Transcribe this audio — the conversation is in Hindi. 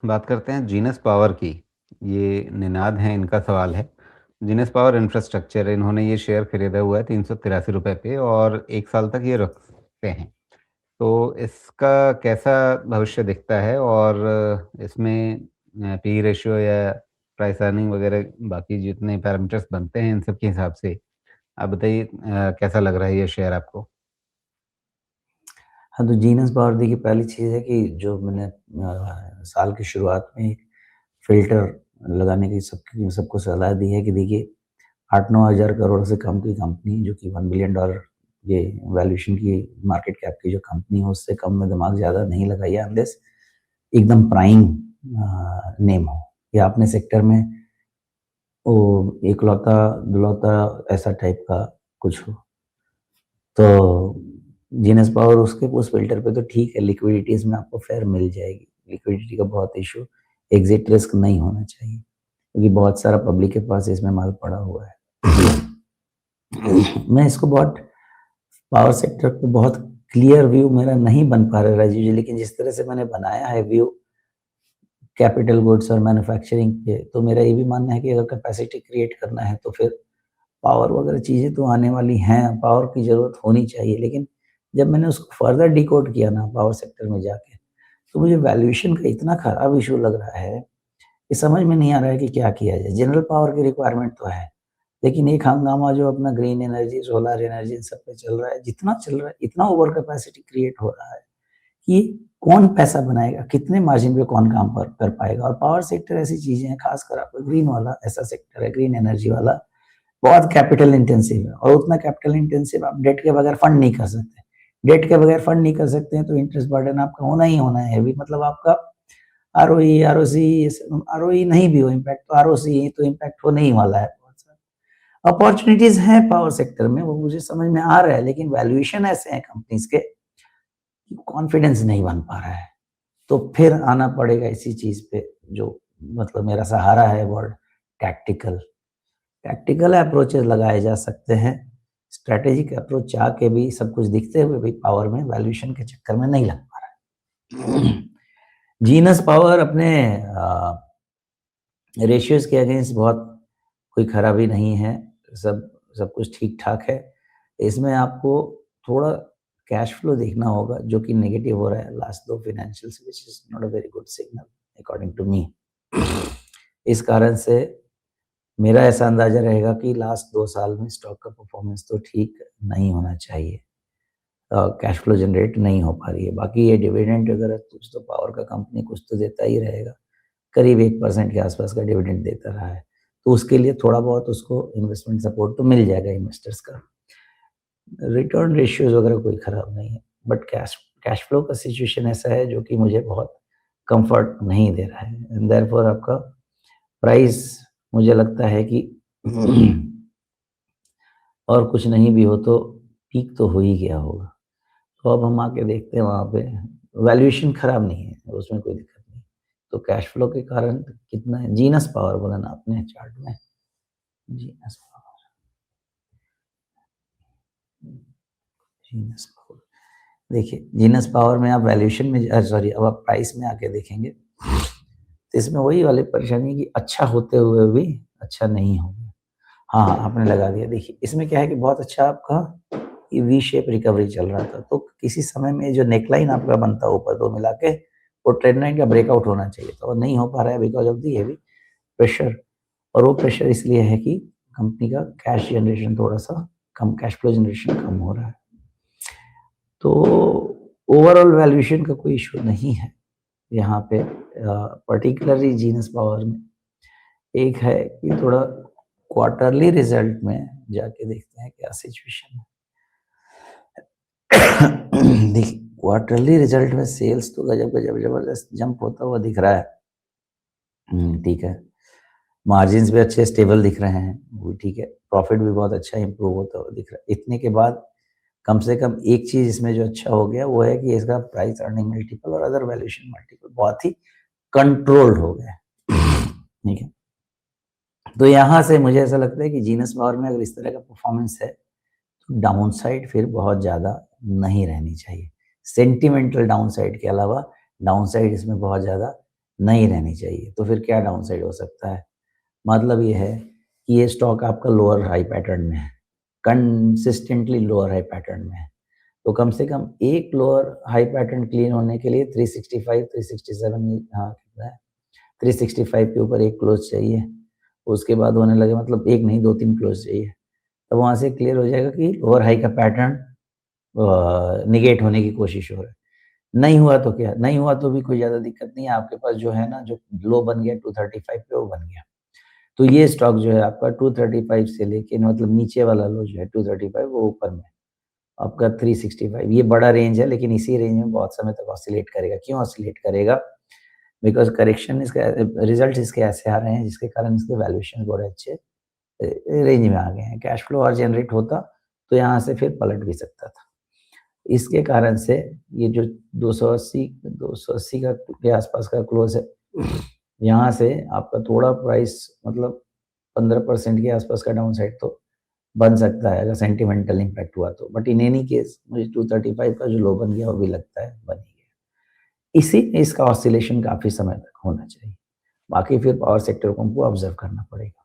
बात करते हैं जीनस पावर की। ये निनाद हैं, इनका सवाल है। जीनस पावर इंफ्रास्ट्रक्चर, इन्होंने ये शेयर खरीदा हुआ है ₹383 पे और 1 साल तक ये रख सकते हैं। तो इसका कैसा भविष्य दिखता है और इसमें पी रेशियो या प्राइस अर्निंग वगैरह बाकी जितने पैरामीटर्स बनते हैं इन सब के हिसाब से आप बताइए कैसा लग रहा है ये शेयर आपको? हाँ, तो जीनस पावर देखिए पहली चीज़ है कि जो मैंने साल की शुरुआत में एक फ़िल्टर लगाने की सबको सलाह दी है कि देखिए 8-9 हज़ार करोड़ से कम की कंपनी जो कि $1 बिलियन ये वैल्यूएशन की मार्केट कैप की जो कंपनी है उससे कम में दिमाग ज़्यादा नहीं लगाइए अनलेस एकदम प्राइम नेम हो या अपने सेक्टर में वो इकलौता, दुलौता ऐसा टाइप का कुछ हो। तो जीनस पावर उसके उस फ़िल्टर पे तो ठीक है, लिक्विडिटी इसमें आपको फ़ेयर मिल जाएगी। लिक्विडिटी का बहुत इश्यू, एग्ज़िट रिस्क नहीं होना चाहिए, क्योंकि बहुत सारा पब्लिक के पास इसमें माल पड़ा हुआ है। मैं इसको बहुत पावर सेक्टर पे बहुत क्लियर व्यू मेरा नहीं बन पा रहा है राजीव जी, लेकिन जिस तरह से मैंने बनाया है व्यू कैपिटल गुड्स और मैन्युफैक्चरिंग पे, तो मेरा ये भी मानना है कि अगर कैपेसिटी क्रिएट करना है तो फिर पावर वगैरह चीज़ें तो आने वाली हैं, पावर की ज़रूरत होनी चाहिए। लेकिन जब मैंने उसको फर्दर डिकोड किया ना पावर सेक्टर में जाके, तो मुझे वैल्यूएशन का इतना खराब इश्यू लग रहा है कि समझ में नहीं आ रहा है कि क्या किया जाए। जनरल पावर की रिक्वायरमेंट तो है, लेकिन एक हंगामा जो अपना green energy, solar energy in सब पे चल रहा है, जितना चल रहा है, इतना ओवर कैपेसिटी क्रिएट हो रहा है कि कौन पैसा बनाएगा, कितने मार्जिन पे कौन काम कर पाएगा। और पावर सेक्टर ऐसी चीज़ें हैं, खासकर आपका ग्रीन वाला ऐसा सेक्टर है, ग्रीन एनर्जी वाला, बहुत कैपिटल इंटेंसिव है और उतना कैपिटल इंटेंसिव आप डेट के बगैर फंड नहीं कर सकते। डेट के बगैर फंड नहीं कर सकते हैं तो इंटरेस्ट बर्डन आपका होना ही होना है हेवी, मतलब आपका आरओई, आरओसी, आरओई नहीं भी हो इम्पैक्ट तो आरओसी तो इम्पैक्ट होने ही वाला है बहुत सारा। अपॉर्चुनिटीज़ हैं पावर सेक्टर में, वो मुझे समझ में आ रहा है, लेकिन वैल्यूएशन ऐसे हैं कंपनीज़ के, कॉन्फिडेंस नहीं बन पा रहा है। तो फिर आना पड़ेगा इसी चीज़ पे जो मतलब मेरा सहारा है वर्ड टैक्टिकल। टैक्टिकल अप्रोचेज़ लगाए जा सकते हैं, स्ट्रैटेजिक अप्रोच चाह के भी सब कुछ दिखते हुए भी पावर में वैल्यूएशन के चक्कर में नहीं लग पा रहा है। जीनस पावर अपने रेशियोज़ के अगेंस्ट बहुत कोई खराबी नहीं है, सब सब कुछ ठीक-ठाक है। इसमें आपको थोड़ा कैश फ्लो देखना होगा जो कि नेगेटिव हो रहा है last 2 financials which is not a very good signal according to me. इस कारण से मेरा ऐसा अंदाज़ा रहेगा कि लास्ट 2 साल में स्टॉक का परफ़ॉर्मेंस तो ठीक नहीं होना चाहिए। कैश फ्लो जनरेट नहीं हो पा रही है। बाकी ये डिविडेंड वगैरह कुछ तो पावर का कंपनी कुछ तो देता ही रहेगा। करीब 1% के आस-पास का डिविडेंड देता रहा है। तो उसके लिए थोड़ा बहुत उसको इन्वेस्टमेंट सपोर्ट तो मिल जाएगा इन्वेस्टर्स का। रिटर्न रेशियोज़ वगैरह कोई खराब नहीं है। बट कैश कैश फ्लो का सिचुएशन ऐसा है जो कि मुझे बहुत कम्फ़र्ट नहीं दे रहा है। एंड देयरफॉर आपका प्राइस मुझे लगता है कि और कुछ नहीं भी हो तो पीक तो हो ही गया होगा। तो अब हम आके देखते हैं वहाँ पे वैल्यूएशन खराब नहीं है, उसमें कोई दिक्कत नहीं। तो कैश फ्लो के कारण कितना है जीनस पावर बोला ना आपने चार्ट में, जीनस पावर, जीनस पावर। देखिए, जीनस पावर में आप वैल्यूएशन में सॉरी अब आप प्राइस में आके देखेंगे, तो इसमें वही वाली परेशानी है कि अच्छा होते हुए भी अच्छा नहीं हो गया। हाँ, हाँ, आपने लगा दिया। देखिए, इसमें क्या है कि बहुत अच्छा आपका ये वी शेप रिकवरी चल रहा था, तो किसी समय में जो नेकलाइन आपका बनता है ऊपर 2 मिला के, वो ट्रेंड लाइन का ब्रेकआउट होना चाहिए था और नहीं हो पा रहा है because of the heavy pressure. और वो प्रेशर इसलिए है कि कंपनी का कैश जनरेशन थोड़ा-सा कम, कैश फ्लो जनरेशन कम हो रहा है। तो ओवरऑल वैल्यूएशन का कोई इश्यू नहीं है यहाँ पे, पर्टिकुलरली जीनस पावर में। एक है कि थोड़ा क्वार्टरली रिज़ल्ट में जाके देखते हैं क्या सिचुएशन है। देखिए, क्वार्टरली रिज़ल्ट में सेल्स तो गज़ब-गज़ब ज़बरदस्त जंप होता हुआ दिख रहा है। ठीक है। मार्जिन्स भी अच्छे स्टेबल दिख रहे हैं, वो भी ठीक है। प्रॉफ़िट भी बहुत अच्छा इम्प्रूव होता हुआ दिख रहा है। इतने के बाद कम से कम एक चीज़ इसमें जो अच्छा हो गया वो है कि इसका प्राइस अर्निंग मल्टीपल और अदर वैल्यूएशन मल्टीपल बहुत ही कंट्रोल्ड हो गए। ठीक है। तो यहाँ से मुझे ऐसा लगता है कि जीनस पावर में अगर इस तरह का परफ़ॉर्मेंस है, तो डाउनसाइड फिर बहुत ज़्यादा नहीं रहनी चाहिए। सेंटिमेंटल डाउनसाइड के अलावा डाउनसाइड इसमें बहुत ज़्यादा नहीं रहनी चाहिए। तो फिर क्या डाउनसाइड हो सकता है? मतलब ये है कि ये स्टॉक आपका लोअर हाई पैटर्न में है, कंसिस्टेंटली लोअर हाई पैटर्न में है। तो कम से कम एक लोअर हाई पैटर्न क्लीन होने के लिए 365, 367 हाँ, कितना है? 365 के ऊपर एक क्लोज़ चाहिए। उसके बाद होने लगे मतलब 1 नहीं 2-3 क्लोज़ चाहिए। तो वहाँ से क्लियर हो जाएगा कि लोअर हाई का पैटर्न नेगेट होने की कोशिश हो रहा है। नहीं हुआ तो क्या? नहीं हुआ तो भी कोई ज़्यादा दिक्कत नहीं है, आपके पास जो है ना, जो लो बन गया 235 पे वो बन गया। तो ये स्टॉक जो है आपका 235 से लेके मतलब नीचे वाला लो जो है 235 वो ऊपर में आपका 365 ये बड़ा रेंज है, लेकिन इसी रेंज में बहुत समय तक ऑसिलेट करेगा। क्यों ऑसिलेट करेगा? बिकॉज़ करेक्शन इसका रिज़ल्ट्स इसके ऐसे आ रहे हैं जिसके कारण इसके वैल्यूएशन बड़े अच्छे रेंज में आ गए हैं। कैश फ्लो और जनरेट होता तो यहाँ से फिर पलट भी सकता था। इसके कारण से ये जो 280 का के आसपास का क्लोज़ है, यहाँ से आपका थोड़ा प्राइस मतलब 15% के आसपास का डाउनसाइड तो बन सकता है अगर सेंटिमेंटल इम्पैक्ट हुआ तो। बट इन एनी केस मुझे 235 का जो लो बन गया वो भी लगता है बन ही गया। इसी में इसका ऑसिलेशन काफ़ी समय तक होना चाहिए। बाकी फिर पावर सेक्टर को हमको ऑब्ज़र्व करना पड़ेगा।